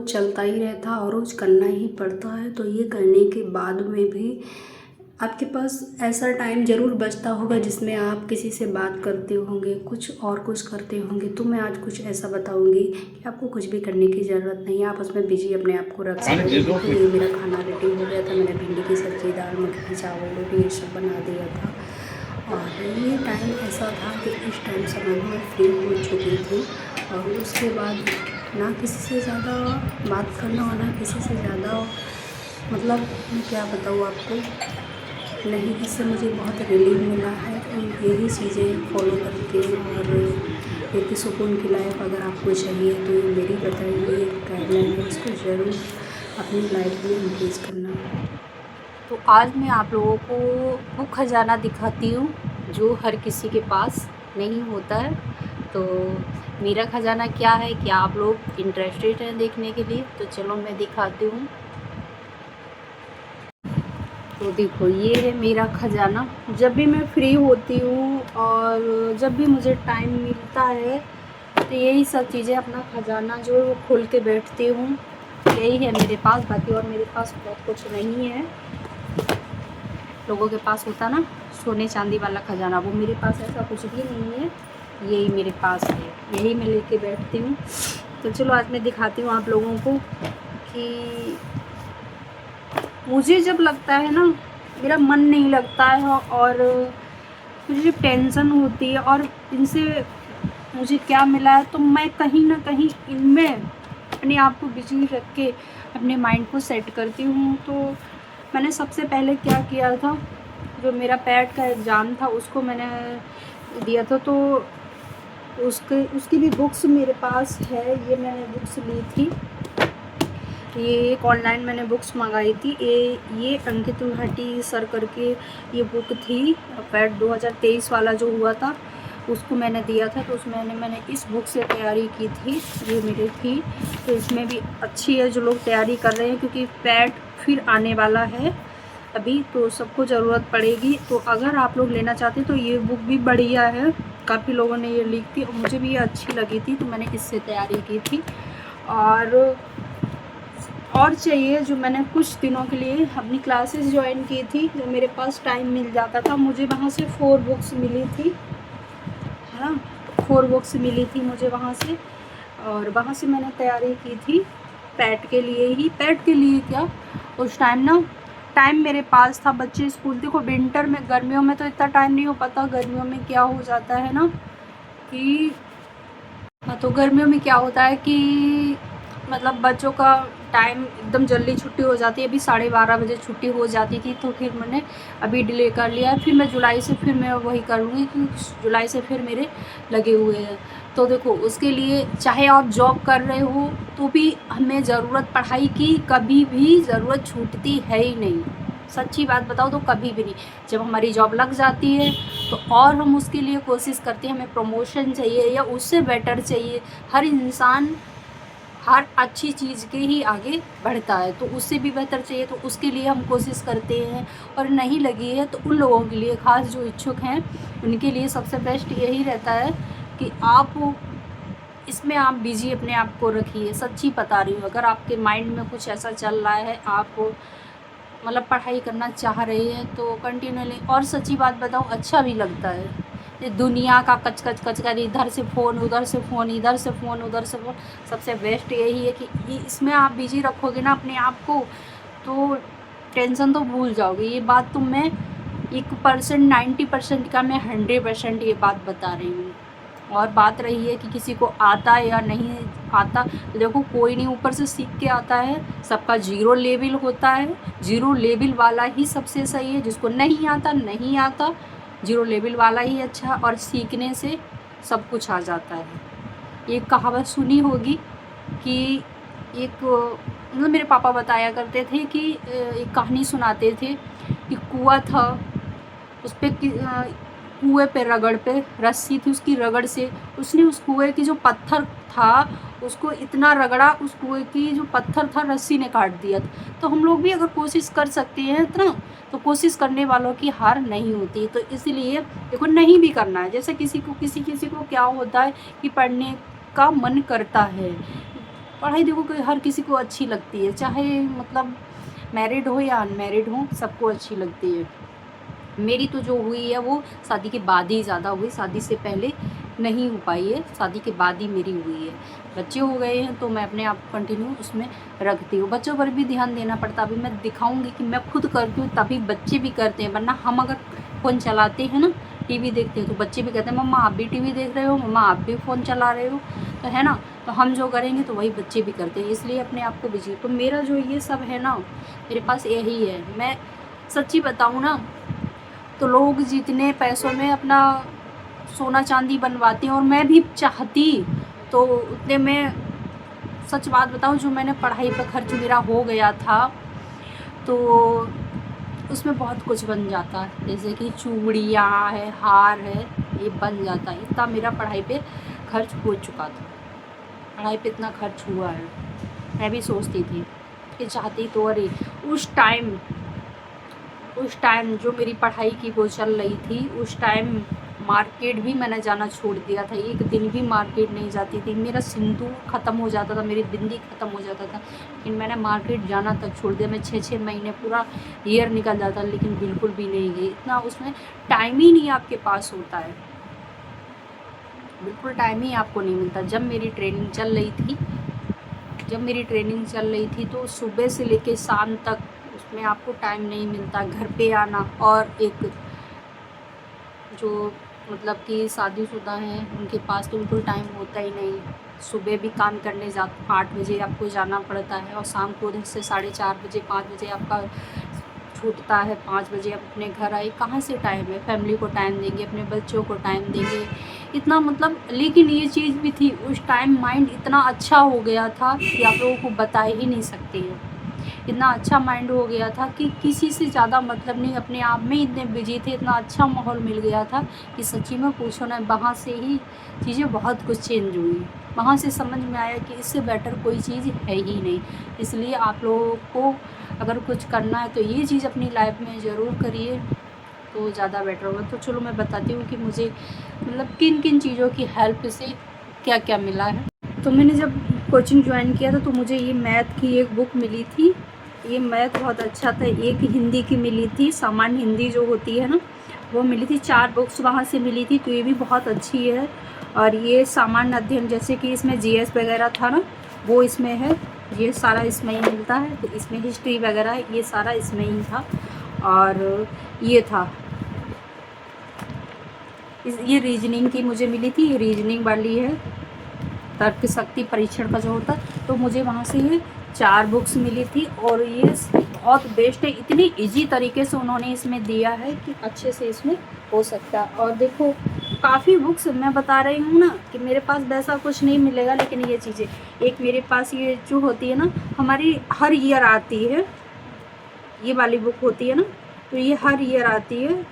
रोज़ चलता ही रहता और रोज़ करना ही पड़ता है। तो ये करने के बाद में भी आपके पास ऐसा टाइम ज़रूर बचता होगा जिसमें आप किसी से बात करते होंगे, कुछ और कुछ करते होंगे। तो मैं आज कुछ ऐसा बताऊंगी कि आपको कुछ भी करने की ज़रूरत नहीं है, आप उसमें बिजी अपने आप को रख सकते हैं। तो ये मेरा खाना रेडी हो गया था, मैंने भिंडी की सब्ज़ी, दाल मखनी, चावल, रोटी ये सब बना दिया था। और ये टाइम ऐसा था कि इस टाइम समय में फ्री हो चुकी थी और उसके बाद ना किसी से ज़्यादा बात करना और ना किसी से ज़्यादा, मतलब मैं क्या बताऊँ आपको, नहीं, इससे मुझे बहुत रिलीफ मिला है। तो यही चीज़ें फॉलो करके और एक सुकून की लाइफ अगर आपको चाहिए तो ये मेरी बताई हुई एक गाइडलाइन है, इसको ज़रूर अपनी लाइफ में इंक्रीज करना। तो आज मैं आप लोगों को वो खजाना दिखाती हूँ जो हर किसी के पास नहीं होता है। तो मेरा खजाना क्या है, क्या आप लोग इंटरेस्टेड हैं देखने के लिए? तो चलो मैं दिखाती हूँ। तो देखो, ये है मेरा खजाना। जब भी मैं फ्री होती हूँ और जब भी मुझे टाइम मिलता है तो यही सब चीज़ें, अपना खजाना जो है वो खोल के बैठती हूँ। यही है मेरे पास, बाकी और मेरे पास बहुत कुछ नहीं है। लोगों के पास होता ना सोने चांदी वाला खजाना, वो मेरे पास ऐसा कुछ भी नहीं है। यही मेरे पास है, यही मैं लेके बैठती हूँ। तो चलो आज मैं दिखाती हूँ आप लोगों को कि मुझे जब लगता है ना, मेरा मन नहीं लगता है और मुझे जब टेंशन होती है और इनसे मुझे क्या मिला है, तो मैं कहीं ना कहीं इनमें अपने आप को बिजी रख के अपने माइंड को सेट करती हूँ। तो मैंने सबसे पहले क्या किया था, जो मेरा पैट का एग्ज़ाम था उसको मैंने दिया था, तो उसकी भी बुक्स मेरे पास है। ये मैंने बुक्स ली थी, ये एक ऑनलाइन मैंने बुक्स मंगाई थी। ये अंकित त्रिपाठी सर करके ये बुक थी, पैट 2023 वाला जो हुआ था उसको मैंने दिया था। तो उसमें मैंने इस बुक से तैयारी की थी, ये मेरी थी। तो इसमें भी अच्छी है जो लोग तैयारी कर रहे हैं, क्योंकि पैट फिर आने वाला है अभी, तो सबको ज़रूरत पड़ेगी। तो अगर आप लोग लेना चाहते तो ये बुक भी बढ़िया है, काफ़ी लोगों ने ये ली थी और मुझे भी ये अच्छी लगी थी, तो मैंने इससे तैयारी की थी। और चाहिए, जो मैंने कुछ दिनों के लिए अपनी क्लासेस ज्वाइन की थी, जो मेरे पास टाइम मिल जाता था, मुझे वहाँ से 4 बुक्स मिली थी, है ना। 4 बुक्स मिली थी मुझे वहाँ से, और वहाँ से मैंने तैयारी की थी पैट के लिए ही। पैट के लिए क्या, उस टाइम ना टाइम मेरे पास था, बच्चे स्कूल, देखो विंटर में, गर्मियों में तो इतना टाइम नहीं हो पाता। गर्मियों में क्या हो जाता है ना कि, तो गर्मियों में क्या होता है कि मतलब बच्चों का टाइम एकदम जल्दी छुट्टी हो जाती है। अभी 12:30 बजे छुट्टी हो जाती थी, तो फिर मैंने अभी डिले कर लिया है। फिर मैं जुलाई से फिर मैं वही करूँगी, क्योंकि जुलाई से फिर मेरे लगे हुए हैं। तो देखो, उसके लिए चाहे आप जॉब कर रहे हो तो भी हमें ज़रूरत, पढ़ाई की कभी भी ज़रूरत छूटती है ही नहीं। सच्ची बात बताओ तो कभी भी नहीं। जब हमारी जॉब लग जाती है तो और हम उसके लिए कोशिश करते हैं, हमें प्रमोशन चाहिए या उससे बेटर चाहिए। हर इंसान हर अच्छी चीज़ के ही आगे बढ़ता है, तो उससे भी बेहतर चाहिए, तो उसके लिए हम कोशिश करते हैं। और नहीं लगी है तो उन लोगों के लिए, खास जो इच्छुक हैं उनके लिए सबसे बेस्ट यही रहता है कि आप इसमें आप बिजी अपने आप को रखिए। सच्ची बता रही हूँ, अगर आपके माइंड में कुछ ऐसा चल रहा है, आप मतलब पढ़ाई करना चाह रहे हैं, तो कंटिन्यूली, और सच्ची बात बताऊँ अच्छा भी लगता है। ये दुनिया का कच कच कच कर, इधर से फ़ोन, उधर से फ़ोन, इधर से फ़ोन, उधर से फ़ोन, सबसे बेस्ट यही है कि इसमें आप बिजी रखोगे ना अपने आप को, तो टेंशन तो भूल जाओगे। ये बात तो मैं 1% 90% का, मैं 100% ये बात बता रही हूँ। और बात रही है कि किसी को आता है या नहीं आता, तो देखो कोई नहीं ऊपर से सीख के आता है, सबका जीरो लेवल होता है। जीरो लेवल वाला ही सबसे सही है, जिसको नहीं आता नहीं आता, जीरो लेवल वाला ही अच्छा, और सीखने से सब कुछ आ जाता है। एक कहावत सुनी होगी कि एक, मतलब मेरे पापा बताया करते थे कि एक कहानी सुनाते थे कि कुआं था, उस पर कुएं पे रगड़ पे रस्सी थी, उसकी रगड़ से उसने उस कुएं की जो पत्थर था उसको इतना रगड़ा, उस कुएं की जो पत्थर था रस्सी ने काट दिया था। तो हम लोग भी अगर कोशिश कर सकते हैं इतना, तो कोशिश करने वालों की हार नहीं होती। तो इसलिए देखो, नहीं भी करना है। जैसे किसी को क्या होता है कि पढ़ने का मन करता है, पढ़ाई देखो कि हर किसी को अच्छी लगती है, चाहे मतलब मैरिड हो या अनमैरिड हो, सबको अच्छी लगती है। मेरी तो जो हुई है वो शादी के बाद ही ज़्यादा हुई, शादी से पहले नहीं हो पाई है, शादी के बाद ही मेरी हुई है। बच्चे हो गए हैं तो मैं अपने आप को कंटिन्यू उसमें रखती हूँ। बच्चों पर भी ध्यान देना पड़ता है। अभी मैं दिखाऊंगी कि मैं खुद करती हूँ तभी बच्चे भी करते हैं, वरना हम अगर फ़ोन चलाते हैं ना, टीवी देखते हैं, तो बच्चे भी कहते हैं मम्मा आप भी टीवी देख रहे हो, मम्मा आप भी फ़ोन चला रहे हो, तो है ना। तो हम जो करेंगे तो वही बच्चे भी करते हैं, इसलिए अपने आप को बिजी। तो मेरा जो ये सब है ना, मेरे पास यही है। मैं सच्ची बताऊँ ना, तो लोग जितने पैसों में अपना सोना चांदी बनवाते हैं, और मैं भी चाहती तो उतने में, सच बात बताऊं, जो मैंने पढ़ाई पर खर्च मेरा हो गया था तो उसमें बहुत कुछ बन जाता है, जैसे कि चूड़ियाँ है, हार है, ये बन जाता है। इतना मेरा पढ़ाई पे खर्च हो चुका था, पढ़ाई पे इतना खर्च हुआ है। मैं भी सोचती थी कि चाहती तो, अरे उस टाइम जो मेरी पढ़ाई की वो चल रही थी, उस टाइम मार्केट भी मैंने जाना छोड़ दिया था। एक दिन भी मार्केट नहीं जाती थी। मेरा सिंदूर ख़त्म हो जाता था, मेरी बिंदी ख़त्म हो जाता था, लेकिन मैंने मार्केट जाना तक छोड़ दिया। मैं 6-6 महीने पूरा ईयर निकल जाता, लेकिन बिल्कुल भी नहीं गई। इतना उसमें टाइम ही नहीं आपके पास होता है, बिल्कुल टाइम ही आपको नहीं मिलता। जब मेरी ट्रेनिंग चल रही थी तो सुबह से लेकर शाम तक उसमें आपको टाइम नहीं मिलता। घर पे आना, और एक जो मतलब कि शादीशुदा हैं उनके पास तो बिल्कुल टाइम होता ही नहीं। सुबह भी काम करने 8 बजे आपको जाना पड़ता है, और शाम को उधर से 4:30 बजे 5 बजे आपका छूटता है। 5 बजे आप अपने घर आए, कहाँ से टाइम है, फैमिली को टाइम देंगे, अपने बच्चों को टाइम देंगे, इतना मतलब। लेकिन ये चीज़ भी थी, उस टाइम माइंड इतना अच्छा हो गया था कि आप लोगों को बता ही नहीं सकती है। इतना अच्छा माइंड हो गया था कि किसी से ज़्यादा मतलब नहीं, अपने आप में इतने बिजी थे, इतना अच्छा माहौल मिल गया था कि सच्ची में पूछो ना। वहाँ से ही चीज़ें बहुत कुछ चेंज हुई। वहाँ से समझ में आया कि इससे बेटर कोई चीज़ है ही नहीं। इसलिए आप लोगों को अगर कुछ करना है तो ये चीज़ अपनी लाइफ में ज़रूर करिए, तो ज़्यादा बेटर होगा। तो चलो मैं बताती हूँ कि मुझे मतलब किन किन चीज़ों की हेल्प से क्या क्या मिला है। तो मैंने जब कोचिंग ज्वाइन किया था तो मुझे ये मैथ की एक बुक मिली थी। ये मैथ बहुत अच्छा था। एक हिंदी की मिली थी, सामान्य हिंदी जो होती है ना, वो मिली थी। 4 बुक्स वहाँ से मिली थी, तो ये भी बहुत अच्छी है। और ये सामान्य अध्ययन, जैसे कि इसमें जीएस वगैरह था ना, वो इसमें है। ये सारा इसमें ही मिलता है। तो इसमें हिस्ट्री वगैरह ये सारा इसमें ही था। और ये था ये रीजनिंग की मुझे मिली थी। ये रीजनिंग वाली है, तर्क शक्ति परीक्षण का जो होता है। तो मुझे वहाँ से ये 4 बुक्स मिली थी, और ये बहुत बेस्ट है। इतनी इजी तरीके से उन्होंने इसमें दिया है कि अच्छे से इसमें हो सकता है। और देखो काफ़ी बुक्स मैं बता रही हूँ ना कि मेरे पास वैसा कुछ नहीं मिलेगा, लेकिन ये चीज़ें, एक मेरे पास ये जो होती है ना, हमारी हर ईयर आती है, ये वाली बुक होती है ना, तो ये हर ईयर आती है।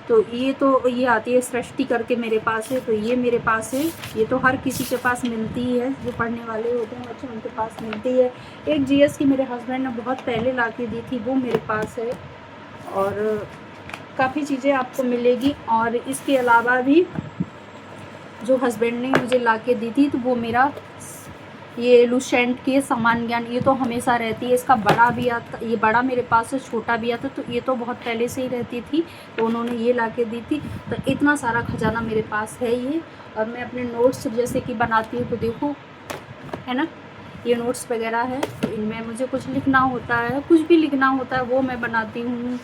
तो ये आती है सृष्टि करके मेरे पास है, तो ये मेरे पास है। ये तो हर किसी के पास मिलती ही है, जो पढ़ने वाले होते हैं बच्चे उनके पास मिलती है। एक जीएस की मेरे हस्बैंड ने बहुत पहले ला के दी थी, वो मेरे पास है। और काफ़ी चीज़ें आपको मिलेगी। और इसके अलावा भी जो हस्बैंड ने मुझे ला के दी थी, तो वो मेरा ये लुसेंट के समान ज्ञान, ये तो हमेशा रहती है। इसका बड़ा भी आता, ये बड़ा मेरे पास है, छोटा भी आता, तो ये तो बहुत पहले से ही रहती थी, तो उन्होंने ये ला के दी थी। तो इतना सारा खजाना मेरे पास है ये। और मैं अपने नोट्स जैसे कि बनाती हूँ, तो देखो है ना, ये नोट्स वगैरह है। तो इनमें मुझे कुछ लिखना होता है, कुछ भी लिखना होता है, वो मैं बनाती हूँ।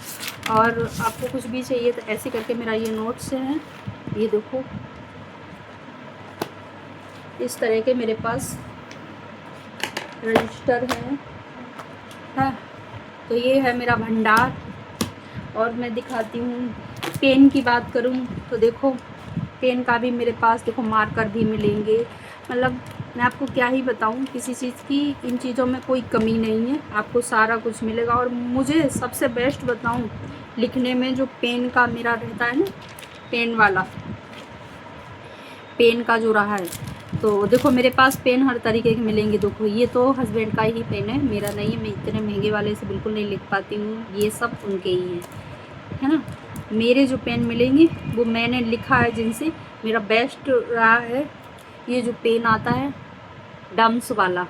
और आपको कुछ भी चाहिए तो ऐसे करके मेरा ये नोट्स है। ये देखो इस तरह के मेरे पास रजिस्टर है। तो ये है मेरा भंडार। और मैं दिखाती हूँ, पेन की बात करूँ तो देखो पेन का भी मेरे पास देखो, मार्कर भी मिलेंगे। मतलब मैं आपको क्या ही बताऊँ, किसी चीज़ की इन चीज़ों में कोई कमी नहीं है, आपको सारा कुछ मिलेगा। और मुझे सबसे बेस्ट बताऊँ, लिखने में जो पेन का मेरा रहता है ना, पेन वाला, पेन का जो रहा है, तो देखो मेरे पास पेन हर तरीके के मिलेंगे। देखो ये तो हस्बैंड का ही पेन है, मेरा नहीं है। मैं इतने महंगे वाले से बिल्कुल नहीं लिख पाती हूँ, ये सब उनके ही हैं, है ना। मेरे जो पेन मिलेंगे वो मैंने लिखा है जिनसे, मेरा बेस्ट रहा है ये जो पेन आता है डम्स वाला,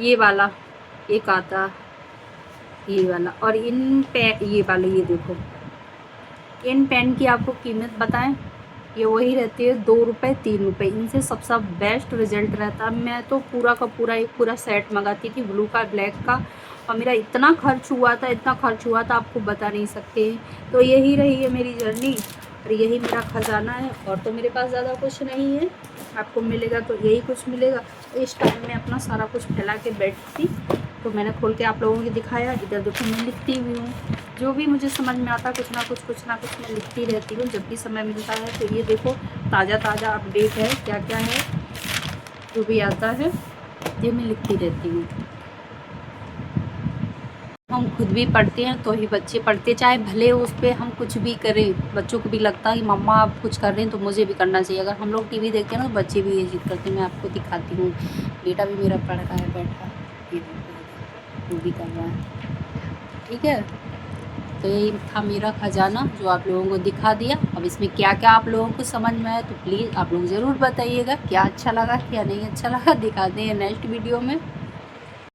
ये वाला एक आता, ये वाला, और इन पेन, ये वाले, ये देखो, इन पेन की आपको कीमत बताएं, ये वही रहती है 2 रुपये 3 रुपये। इनसे सबसे बेस्ट रिजल्ट रहता है। मैं तो पूरा का पूरा एक पूरा सेट मंगाती थी ब्लू का ब्लैक का, और मेरा इतना खर्च हुआ था, इतना खर्च हुआ था आपको बता नहीं सकते। तो यही रही है मेरी जर्नी, और यही मेरा ख़जाना है। और तो मेरे पास ज़्यादा कुछ नहीं है, आपको मिलेगा तो यही कुछ मिलेगा। इस टाइम में अपना सारा कुछ फैला के बैठती, तो मैंने खोल के आप लोगों को दिखाया। इधर देखो मैं लिखती भी हूँ, जो भी मुझे समझ में आता कुछ ना कुछ मैं लिखती रहती हूँ जब भी समय मिलता है। तो ये देखो ताज़ा अपडेट है, क्या क्या है जो भी आता है ये मैं लिखती रहती हूँ। हम खुद भी पढ़ते हैं तो ही बच्चे पढ़ते, चाहे भले उस पर हम कुछ भी करें, बच्चों को भी लगता है कि मम्मा आप कुछ कर रहे हैं तो मुझे भी करना चाहिए। अगर हम लोग टीवी देखते हैं ना तो बच्चे भी ये जिद करते हैं। मैं आपको दिखाती हूँ, बेटा भी मेरा पढ़ रहा है बैठा, ये वो भी कर रहा है, ठीक है। तो यही था मेरा ख़जाना जो आप लोगों को दिखा दिया। अब इसमें क्या क्या आप लोगों को समझ में आया तो प्लीज़ आप लोग ज़रूर बताइएगा, क्या अच्छा लगा क्या नहीं अच्छा लगा। दिखाते हैं नेक्स्ट वीडियो में।